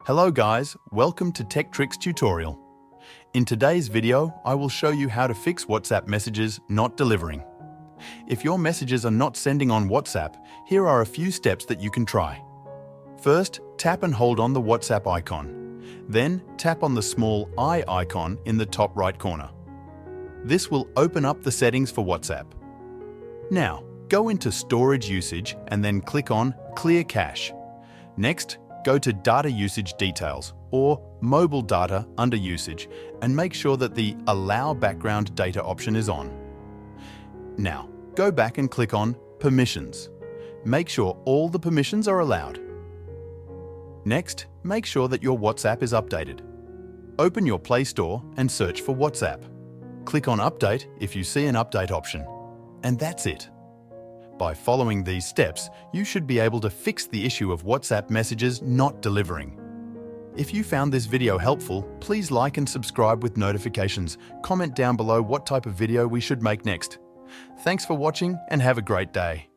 Hello guys, welcome to Tech Tricks tutorial. In today's video, I will show you how to fix WhatsApp messages not delivering. If your messages are not sending on WhatsApp, here are a few steps that you can try. First, tap and hold on the WhatsApp icon. Then, tap on the small I icon in the top right corner. This will open up the settings for WhatsApp. Now, go into Storage Usage and then click on Clear Cache. Next, go to Data Usage Details or Mobile Data under Usage and make sure that the Allow Background Data option is on. Now, go back and click on Permissions. Make sure all the permissions are allowed. Next, make sure that your WhatsApp is updated. Open your Play Store and search for WhatsApp. Click on Update if you see an update option. And that's it. By following these steps, you should be able to fix the issue of WhatsApp messages not delivering. If you found this video helpful, please like and subscribe with notifications. Comment down below what type of video we should make next. Thanks for watching and have a great day.